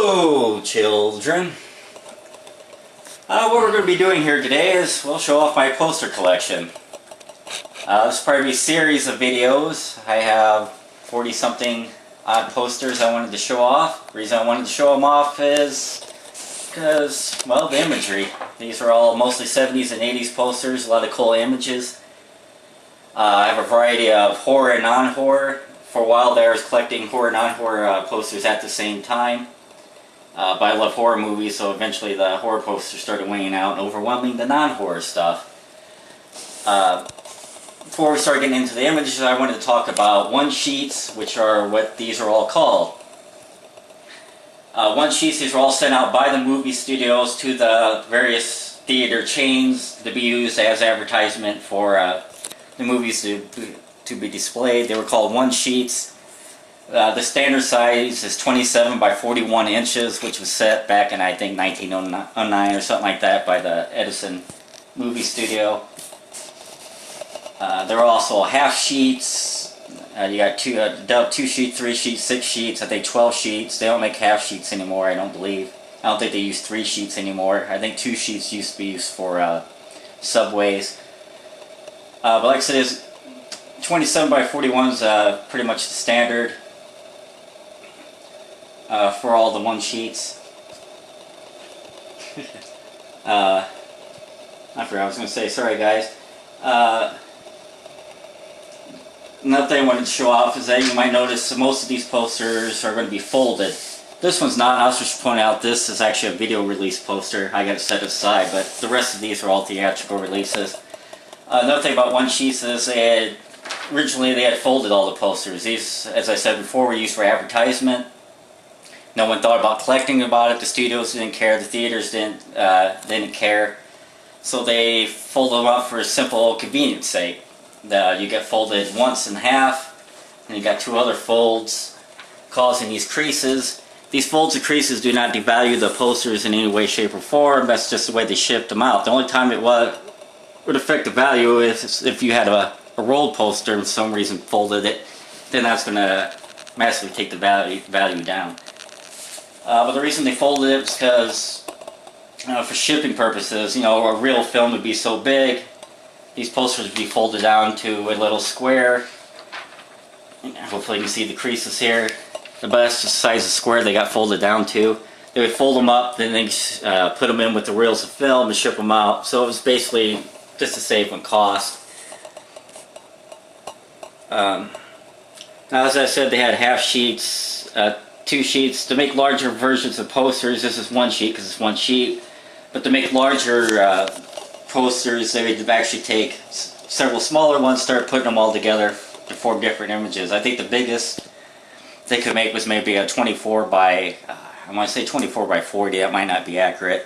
Hello, children. What we're going to be doing here today is we'll show off my poster collection. This will probably be a series of videos. I have 40 something odd posters I wanted to show off. The reason I wanted to show them off is because, well, the imagery. These are all mostly 70s and 80s posters, a lot of cool images. I have a variety of horror and non-horror. For a while there I was collecting horror and non-horror posters at the same time. But I love horror movies, so eventually the horror posters started winning out and overwhelming the non-horror stuff. Before we start getting into the images, I wanted to talk about one-sheets, which are what these are all called. One-sheets, these are all sent out by the movie studios to the various theater chains to be used as advertisement for the movies to be displayed. They were called one-sheets. The standard size is 27 by 41 inches, which was set back in, I think, 1909 or something like that by the Edison movie studio. There are also half sheets. You got two sheets, 3 sheets, 6 sheets, I think 12 sheets. They don't make half sheets anymore, I don't believe. I don't think they use 3 sheets anymore. I think 2 sheets used to be used for subways. But like I said, 27 by 41 is pretty much the standard for all the one sheets. I forgot what I was going to say, sorry guys. Another thing I wanted to show off is that you might notice most of these posters are going to be folded. This one's not. I was just pointing out this is actually a video release poster. I got it set aside, but the rest of these are all theatrical releases. Another thing about one sheets is originally they had folded all the posters. These, as I said before, were used for advertisement. No one thought about collecting about it. The studios didn't care. The theaters didn't care. So they folded them up for a simple convenience sake. You get folded once in half, and you got 2 other folds causing these creases. These folds and creases do not devalue the posters in any way, shape, or form. That's just the way they shipped them out. The only time it would affect the value is if you had a rolled poster and for some reason folded it, then that's going to massively take the value down. But the reason they folded it was because, for shipping purposes, a real film would be so big, these posters would be folded down to a little square. Hopefully you can see the creases here. But that's the size of square they got folded down to. They would fold them up, then they put them in with the reels of film and ship them out. So it was basically just to save on cost. Now, as I said, they had half sheets, 2 sheets. To make larger versions of posters, this is one sheet because it's one sheet. But to make larger posters, they would actually take several smaller ones, start putting them all together to form different images. I think the biggest they could make was maybe a 24 by, I want to say 24 by 40, that might not be accurate.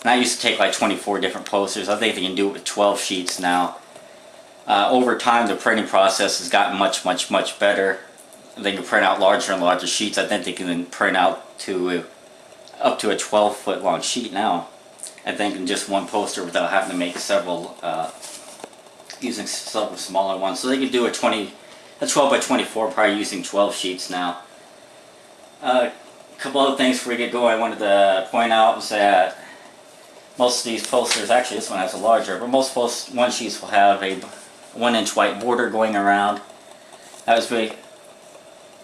And I used to take like 24 different posters. I think they can do it with 12 sheets now. Over time, the printing process has gotten much better. They can print out larger and larger sheets. I think they can print out up to a 12-foot long sheet now. I think in just one poster without having to make several, using several smaller ones. So they can do a 12 by 24 probably using 12 sheets now. A couple other things before we get going I wanted to point out was that most of these posters, actually this one has a larger, but most one sheets will have a 1-inch white border going around.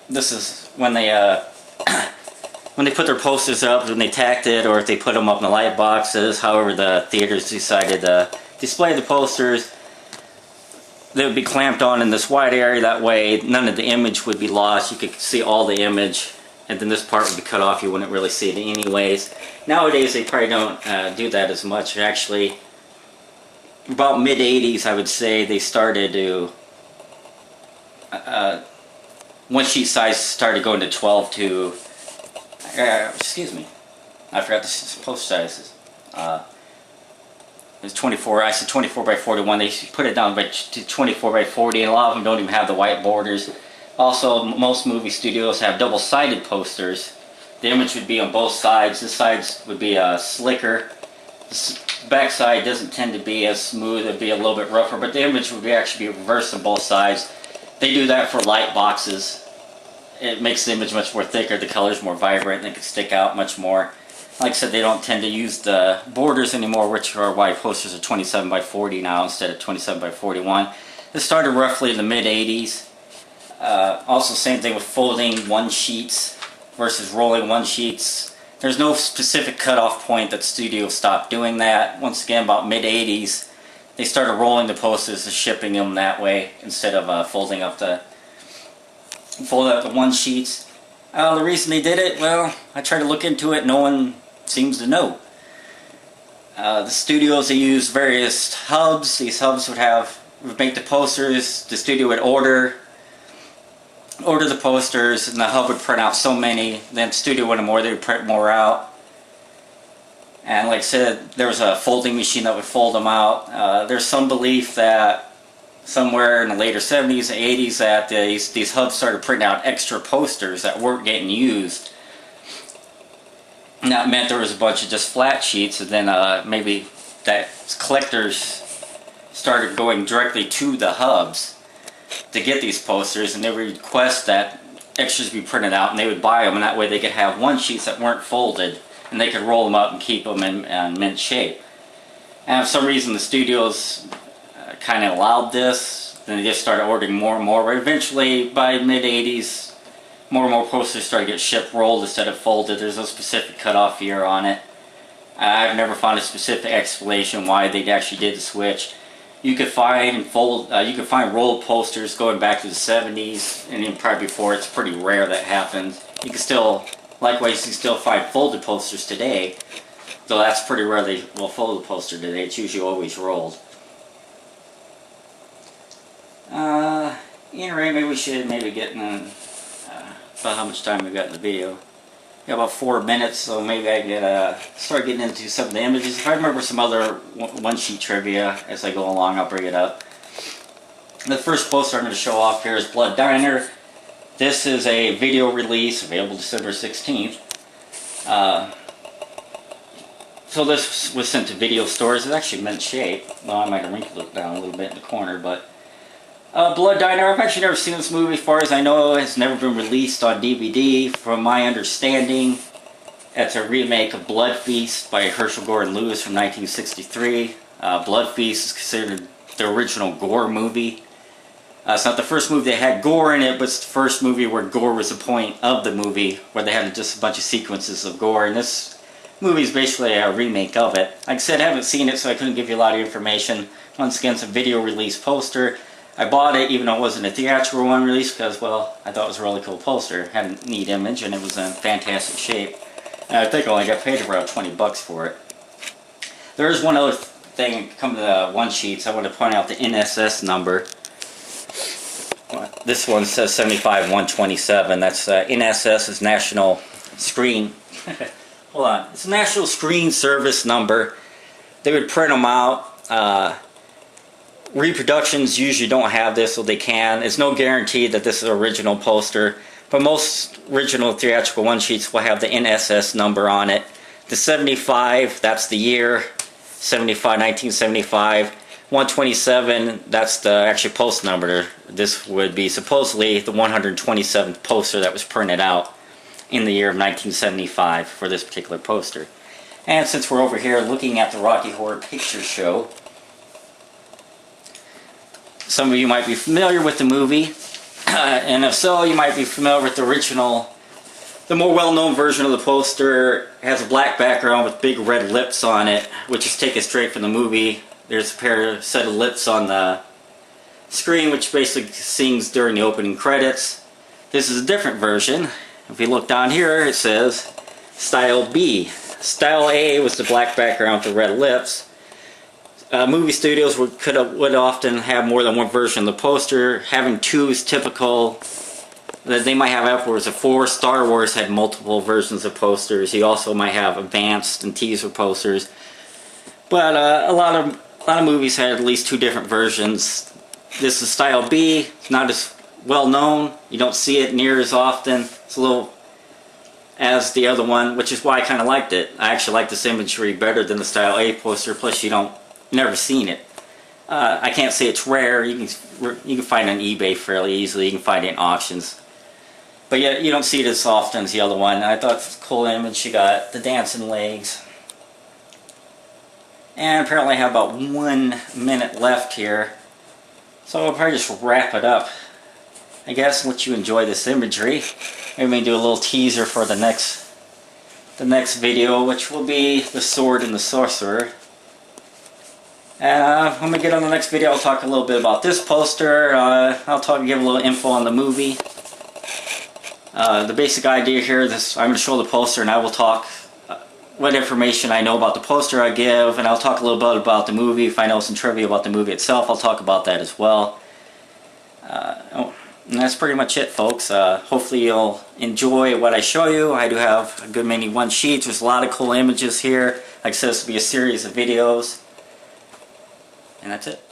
This is when they when they put their posters up, when they tacked it, or if they put them up in the light boxes, however the theaters decided to display the posters, they would be clamped on in this wide area. That way none of the image would be lost. You could see all the image, and then this part would be cut off. You wouldn't really see it anyways. Nowadays they probably don't do that as much. Actually, about mid-80s I would say they started to one sheet size started going to 12 to excuse me, I forgot the post sizes. It's 24. I said 24 by 41. They put it down to 24 by 40, and a lot of them don't even have the white borders. Also, most movie studios have double-sided posters. The image would be on both sides. This side would be slicker. The back side doesn't tend to be as smooth. It'd be a little bit rougher, but the image would actually be reversed on both sides. They do that for light boxes it makes the image much more thicker, the color's more vibrant, and it can stick out much more. Like I said, they don't tend to use the borders anymore, which are why posters are 27 by 40 now instead of 27 by 41. This started roughly in the mid-80s. Also, same thing with folding one sheets versus rolling one sheets. There's no specific cutoff point that studios stopped doing that. Once again, about mid-80s, they started rolling the posters and shipping them that way instead of folding up the one sheets. The reason they did it, well, I tried to look into it. No one seems to know. The studios, they use various hubs. These hubs would make the posters. The studio would order the posters, and the hub would print out so many. Then the studio wanted more, they would print more out. And like I said, there was a folding machine that would fold them out. There's some belief that somewhere in the later 70s and 80s that these hubs started printing out extra posters that weren't getting used. And that meant there was a bunch of just flat sheets, and then maybe that collectors started going directly to the hubs to get these posters, and they would request that extras be printed out, and they would buy them, and that way they could have one sheets that weren't folded, and they could roll them up and keep them in mint shape. And for some reason the studios kind of allowed this, then they just started ordering more and more, but eventually by mid-80s more and more posters started to get shipped rolled instead of folded. There's no specific cutoff year on it. I've never found a specific explanation why they actually did the switch. You could find rolled posters going back to the 70s, and even probably before. It's pretty rare that happens. You can still, likewise, you can still find folded posters today, though that's pretty rare they will fold a poster today. It's usually always rolled. Anyway, maybe we should get in about how much time we've got in the video. Got about 4 minutes, so maybe I can start getting into some of the images. If I remember some other one-sheet trivia as I go along, I'll bring it up. The first poster I'm going to show off here is Blood Diner. This is a video release available December 16th. So this was sent to video stores. It's actually mint shape. Well, I might have wrinkled it down a little bit in the corner, but Blood Diner, I've actually never seen this movie. As far as I know, it's never been released on DVD. From my understanding, it's a remake of Blood Feast by Herschel Gordon Lewis from 1963. Blood Feast is considered the original gore movie. It's not the first movie that had gore in it, but it's the first movie where gore was the point of the movie, where they had just a bunch of sequences of gore, and this movie is basically a remake of it. Like I said, I haven't seen it, so I couldn't give you a lot of information. Once again, it's a video release poster. I bought it even though it wasn't a theatrical one release because, well, I thought it was a really cool poster. It had a neat image and it was in fantastic shape. And I think I only got paid around 20 bucks for it. There is one other thing coming to the one sheets. I want to point out the NSS number. This one says 75127. That's NSS is National Screen. Hold on. It's a National Screen Service number. They would print them out. Reproductions usually don't have this, so they can. It's no guarantee that this is an original poster, but most original theatrical one-sheets will have the NSS number on it. The 75, that's the year, 1975. 127, that's the actual post number. This would be supposedly the 127th poster that was printed out in the year of 1975 for this particular poster. And since we're over here looking at the Rocky Horror Picture Show, some of you might be familiar with the movie, and if so, you might be familiar with the original. The more well-known version of the poster has a black background with big red lips on it, which is taken straight from the movie. There's a set of lips on the screen, which basically sings during the opening credits. This is a different version. If we look down here, it says Style B. Style A was the black background with the red lips. Movie studios would often have more than one version of the poster. Having two is typical. They might have upwards of 4. Star Wars had multiple versions of posters. You also might have advanced and teaser posters. But a lot of movies had at least 2 different versions. This is Style B. It's not as well known. You don't see it near as often. It's a little as the other one, which is why I kind of liked it. I actually like this imagery better than the Style A poster. Plus, you never seen it. I can't say it's rare. You can find it on eBay fairly easily. You can find it in auctions. But yeah, you don't see it as often as the other one. I thought it was a cool image. You got the dancing legs. And apparently I have about 1 minute left here. So I'll probably just wrap it up. I guess let you enjoy this imagery. Maybe do a little teaser for the next video, which will be the sword and the sorcerer. And when we get on the next video, I'll talk a little bit about this poster. I'll give a little info on the movie. The basic idea here, I'm going to show the poster and I will talk what information I know about the poster I give, and I'll talk a little bit about the movie. If I know some trivia about the movie itself, I'll talk about that as well. And that's pretty much it, folks. Hopefully you'll enjoy what I show you. I do have a good many one sheets. There's a lot of cool images here. Like I said, this will be a series of videos. And that's it.